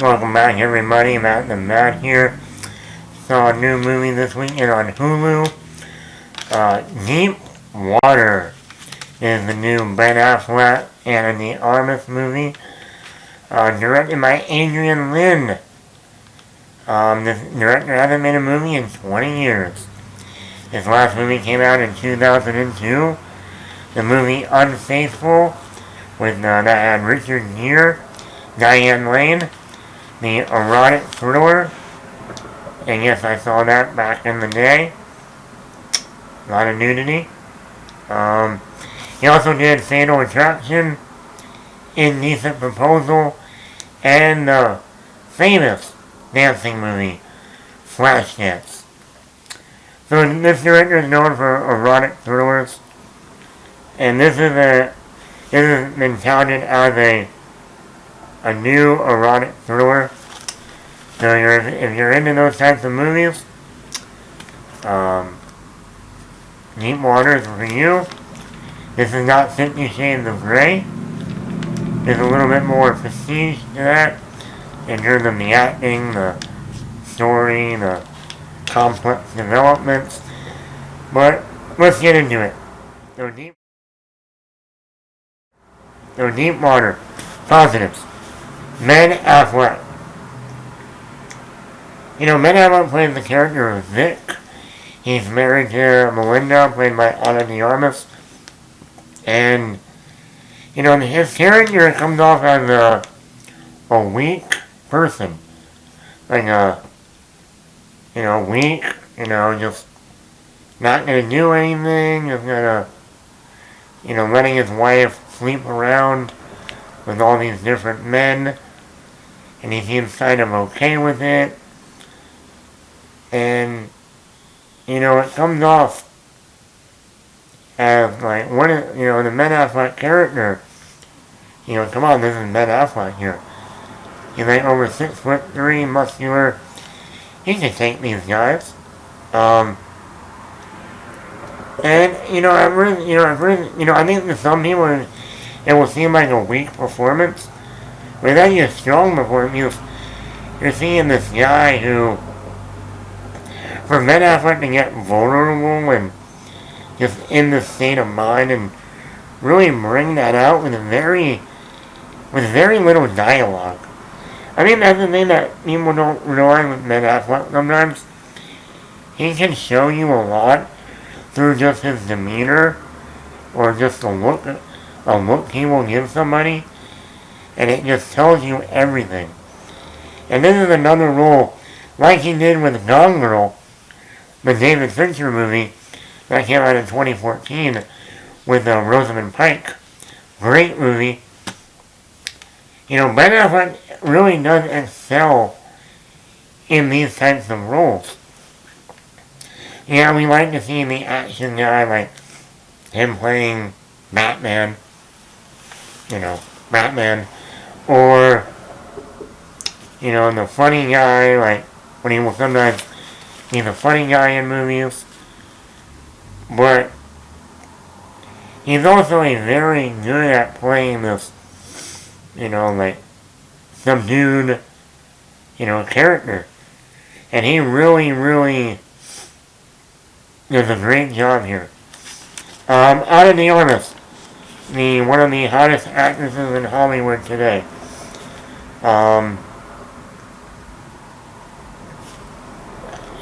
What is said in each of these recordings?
Welcome back, everybody. Matt here. Saw a new movie this weekend on Hulu. Deep Water is the new Ben Affleck and the Armas movie. Directed by Adrian Lin. This director hasn't made a movie in 20 years. His last movie came out in 2002. The movie Unfaithful, that had Richard Gere, Diane Lane, the erotic thriller. And yes, I saw that back in the day. A lot of nudity. He also did Fatal Attraction, Indecent Proposal, and the famous dancing movie, Flashdance. So this director is known for erotic thrillers, and this has been touted as a new erotic thriller. So if you're into those types of movies, Deep Water is for you. This is not 50 Shades of Grey. There's a little bit more prestige to that in terms of the acting, the story, the complex developments. But let's get into it. So Deep Water. Positives. Ben Affleck. Ben Affleck plays the character of Vic. He's married to Melinda, played by Ana de Armas. And, his character comes off as a weak person. Like weak, just not gonna do anything, just gonna, letting his wife sleep around with all these different men. And he seems kind of okay with it. And, it comes off as like the Ben Affleck character. Come on, this is Ben Affleck here. He's like over 6'3", muscular. He can take these guys. And I think to some people it will seem like a weak performance, but it's actually a strong performance. You're seeing this guy who, for Ben Affleck to get vulnerable and just in the state of mind and really bring that out with very little dialogue. I think that's the thing that people don't realize with Ben Affleck sometimes. He can show you a lot through just his demeanor or just a look he will give somebody, and it just tells you everything. And this is another role, like he did with Gone Girl, the David Fincher movie that came out in 2014 with Rosamund Pike. Great movie. Ben Affleck really does excel in these types of roles. Yeah, we like to see the action guy, like him playing Batman, or, the funny guy, like when he will sometimes, he's a funny guy in movies, but he's also very good at playing this, like subdued, character, and he really does a great job here. Ana de Armas, one of the hottest actresses in Hollywood today.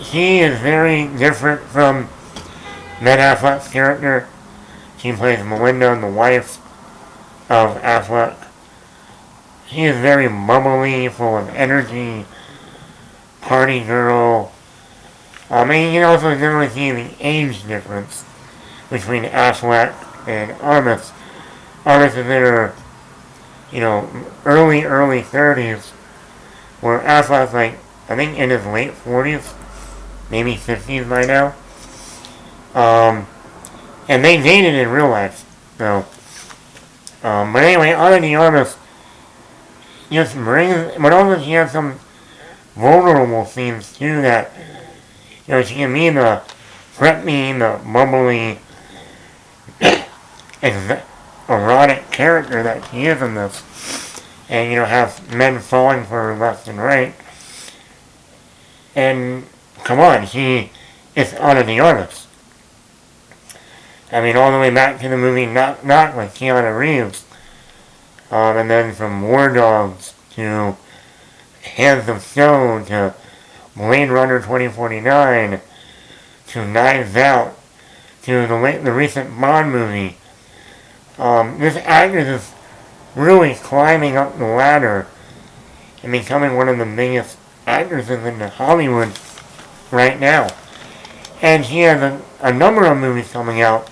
She is very different from Ben Affleck's character. She plays Melinda, the wife of Affleck. She is very bubbly, full of energy, party girl. And you can also generally see the age difference between Affleck and Armas. Armas is in her, early 30s, where Affleck's I think in his late 40s, maybe 50s by now. And they dated in real life, so. But anyway, Ana de Armas just brings, but also she has some vulnerable scenes too that, she can be the preppy, the bubbly, erotic character that she is in this. and, have men falling for her left and right. And, come on, she is Ana de Armas. I mean, all the way back to the movie Knock Knock with Keanu Reeves. And then from War Dogs to Hands of Stone to Blade Runner 2049 to Knives Out to the recent Bond movie. This actress is really climbing up the ladder and becoming one of the biggest actresses in Hollywood right now. And she has a number of movies coming out,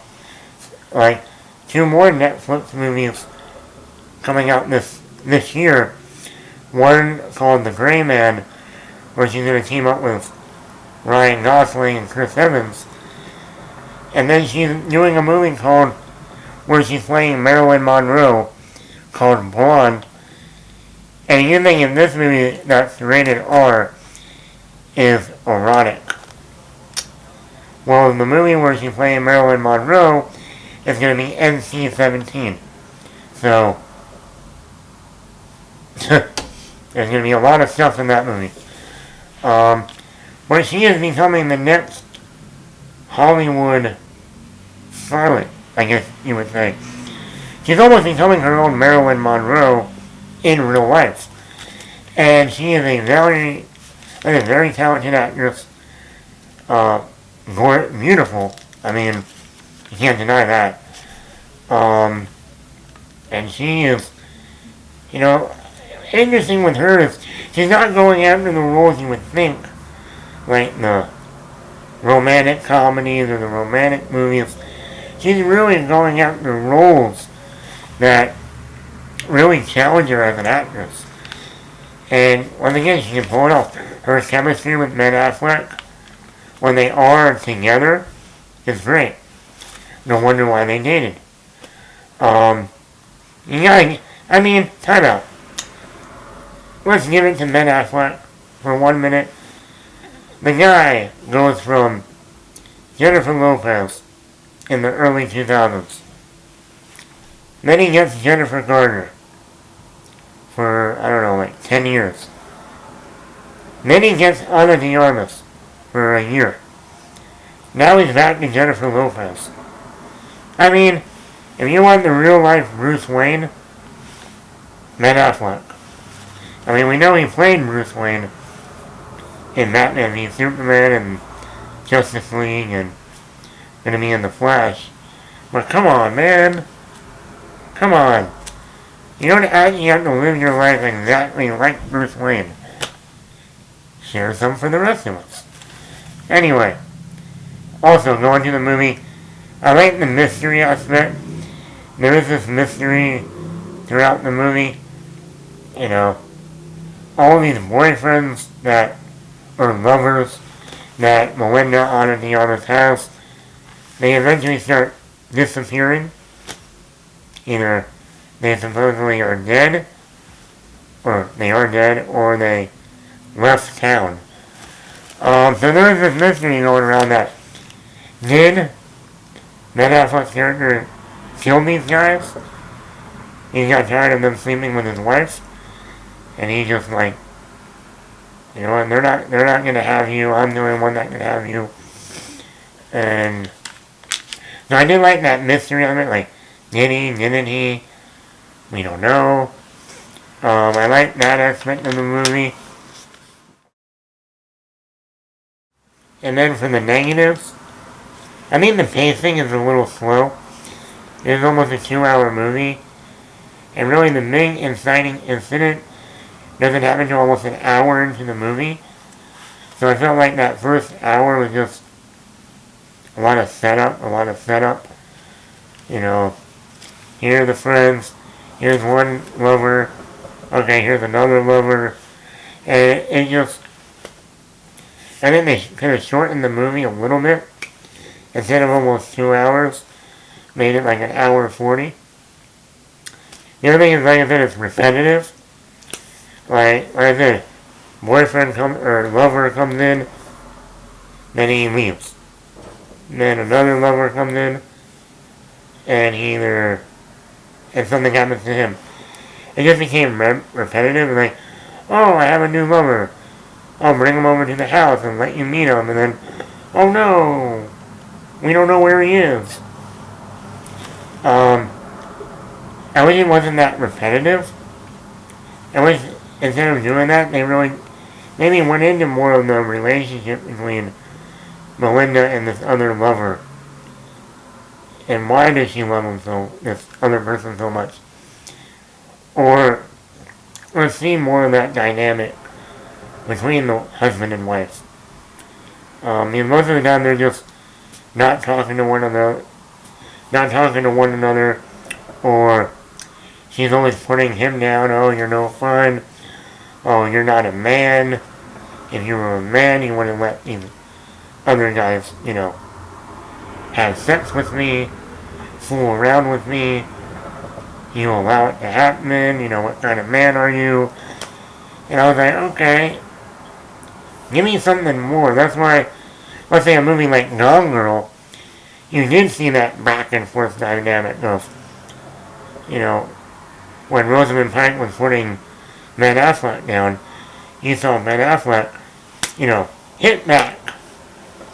like 2 more Netflix movies coming out this year. One called The Gray Man, where she's going to team up with Ryan Gosling and Chris Evans. And then she's doing a movie where she's playing Marilyn Monroe, called Blonde. And you think in this movie that's rated R is erotic. Well, the movie where she's playing Marilyn Monroe is going to be NC-17. So, there's going to be a lot of stuff in that movie. But she is becoming the next Hollywood starlet, I guess you would say. She's almost becoming her own Marilyn Monroe in real life. And she is a very talented actress. Beautiful. I mean, you can't deny that. And she is, interesting with her is she's not going after the roles you would think, like the romantic comedies or the romantic movies. She's really going after roles that really challenge her as an actress. And once again, she can pull it off. Her chemistry with Ben Affleck, when they are together, is great. No wonder why they dated. Time out. Let's give it to Ben Affleck for 1 minute. The guy goes from Jennifer Lopez in the early 2000s. Then he gets Jennifer Garner for, 10 years. Then he gets Ana de Armas for a year. Now he's back to Jennifer Lopez. I mean, if you want the real life Bruce Wayne, Ben Affleck. I mean, we know he played Bruce Wayne in Batman v Superman and Justice League and gonna be in The Flash. But come on, man. Come on. You don't actually have to live your life exactly like Bruce Wayne. Share some for the rest of us. Anyway, also going to the movie, I like the mystery aspect. There is this mystery throughout the movie. All these boyfriends or lovers that Melinda Ana de Armas has, they eventually start disappearing. Either they supposedly are dead, or they left town. So there's this mystery going around that did Ben Affleck's character kill these guys? He got tired of them sleeping with his wife, and he just like, you know what, they're not gonna have you, I'm the only one that can have you. And so I did like that mystery of it, like, did he, didn't he? We don't know. I like that aspect of the movie. And then for the negatives, I think the pacing is a little slow. It's almost a 2-hour movie. And really the big inciting incident doesn't happen until almost an hour into the movie. So I felt like that first hour was just a lot of setup. Here are the friends. Here's one lover. Okay, here's another lover. And it just, I think they could have shortened the movie a little bit. Instead of almost 2 hours, made it like 1:40. The other thing is, like I said, it's repetitive. Like I said, lover comes in, then he leaves. Then another lover comes in, and something happens to him. it just became repetitive. And like, oh, I have a new lover. I'll bring him over to the house and let you meet him. And then, oh no, we don't know where he is. I wish it wasn't that repetitive. I wish instead of doing that, they really maybe went into more of the relationship between Melinda and this other lover. And why does she love him this other person so much? Or see more of that dynamic between the husband and wife. Most of the time they're just not talking to one another, or she's always putting him down. Oh, you're no fun. Oh, you're not a man. If you were a man, you wouldn't let these other guys, have sex with me, fool around with me. You allow it to happen. What kind of man are you? And I was like, okay, give me something more. That's why, let's say a movie like Gone Girl, you did see that back and forth dynamic of, when Rosamund Pike was putting Ben Affleck down, you saw Ben Affleck, hit back,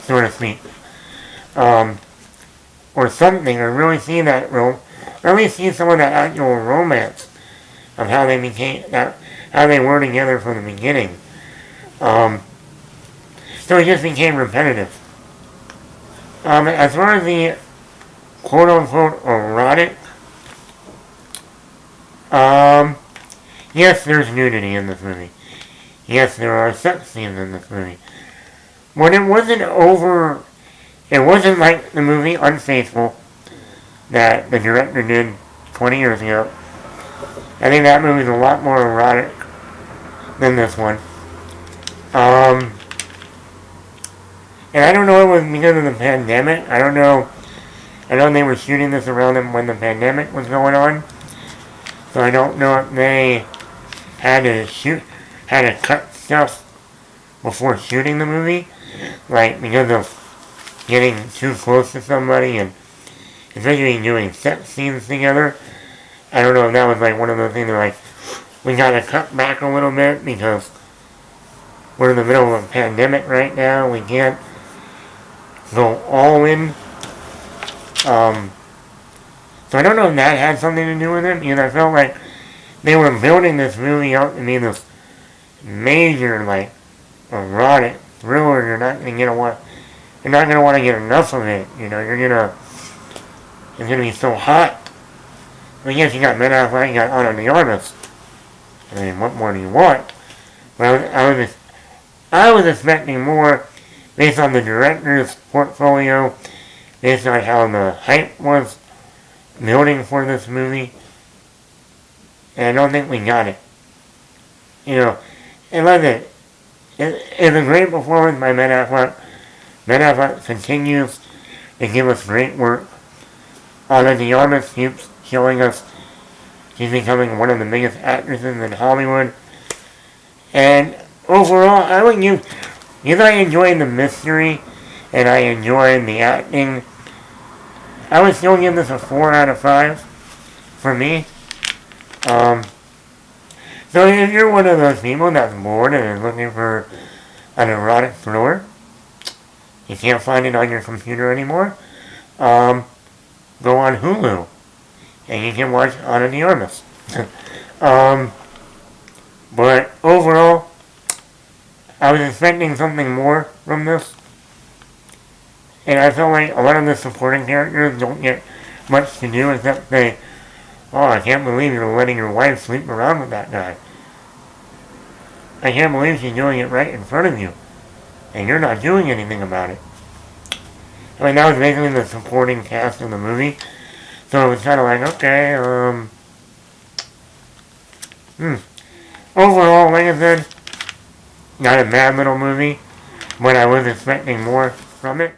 so to speak. Or something, or really see that really see some of that actual romance of how they were together from the beginning. So it just became repetitive. As far as the quote-unquote erotic, yes, there's nudity in this movie. Yes, there are sex scenes in this movie. But it wasn't like the movie Unfaithful that the director did 20 years ago. I think that movie's a lot more erotic than this one. And I don't know if it was because of the pandemic. I don't know. I know they were shooting this around when the pandemic was going on. So I don't know if they had to cut stuff before shooting the movie. Like, because of getting too close to somebody and especially doing sex scenes together. I don't know if that was like one of those things they're like, we gotta cut back a little bit because we're in the middle of a pandemic right now. We can't go all in. So I don't know if that had something to do with it, because I felt like they were building this movie up to be this major, like, erotic thriller. You're not gonna want to get enough of it. It's gonna be so hot. I guess you got Ben Affleck, you got Armas. I mean, what more do you want? Well, I was expecting more based on the director's portfolio, based on how the hype was building for this movie. And I don't think we got it. And like it's a great performance by Ben Affleck. Ben Affleck continues to give us great work. Ana de Armas keeps showing us she's becoming one of the biggest actresses in Hollywood. And overall, I would give, because I enjoyed the mystery and I enjoyed the acting, I would still give this a 4 out of 5 for me. So if you're one of those people that's bored and is looking for an erotic thriller, you can't find it on your computer anymore, go on Hulu and you can watch Ana de Armas. But overall, I was expecting something more from this. And I felt like a lot of the supporting characters don't get much to do except say, oh, I can't believe you're letting your wife sleep around with that guy. I can't believe she's doing it right in front of you. And you're not doing anything about it. I mean, that was basically the supporting cast of the movie. So it was kind of like, okay, Overall, like I said, not a bad little movie, but I was expecting more from it.